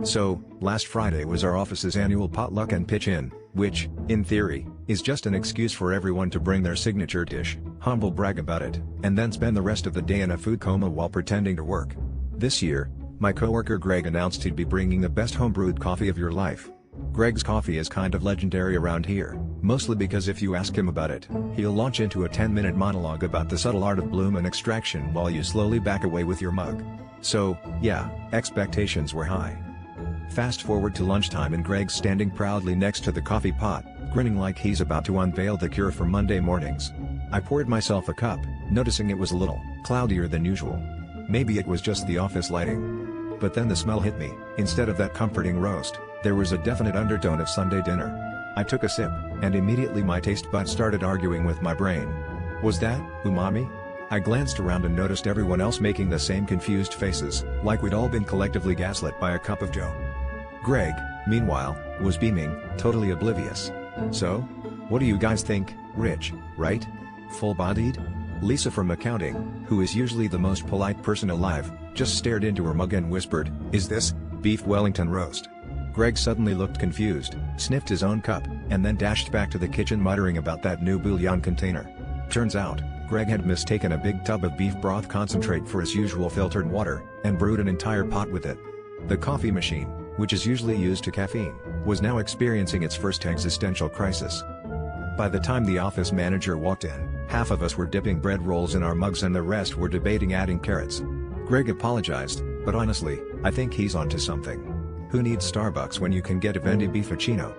So, last Friday was our office's annual potluck and pitch-in, which, in theory, is just an excuse for everyone to bring their signature dish, humble brag about it, and then spend the rest of the day in a food coma while pretending to work. This year, my coworker Greg announced he'd be bringing the best homebrewed coffee of your life. Greg's coffee is kind of legendary around here, mostly because if you ask him about it, he'll launch into a 10-minute monologue about the subtle art of bloom and extraction while you slowly back away with your mug. So, yeah, expectations were high. Fast forward to lunchtime and Greg's standing proudly next to the coffee pot, grinning like he's about to unveil the cure for Monday mornings. I poured myself a cup, noticing it was a little cloudier than usual. Maybe it was just the office lighting. But then the smell hit me. Instead of that comforting roast, there was a definite undertone of Sunday dinner. I took a sip, and immediately my taste buds started arguing with my brain. Was that umami? I glanced around and noticed everyone else making the same confused faces, like we'd all been collectively gaslit by a cup of joe. Greg, meanwhile, was beaming, totally oblivious. So? What do you guys think? Rich, right? Full-bodied? Lisa from accounting, who is usually the most polite person alive, just stared into her mug and whispered, "Is this beef Wellington roast?" Greg suddenly looked confused, sniffed his own cup, and then dashed back to the kitchen muttering about that new bouillon container. Turns out, Greg had mistaken a big tub of beef broth concentrate for his usual filtered water, and brewed an entire pot with it. The coffee machine, which is usually used to caffeine, was now experiencing its first existential crisis. By the time the office manager walked in, half of us were dipping bread rolls in our mugs and the rest were debating adding carrots. Greg apologized, but honestly, I think he's onto something. Who needs Starbucks when you can get a Vendi Beefacino?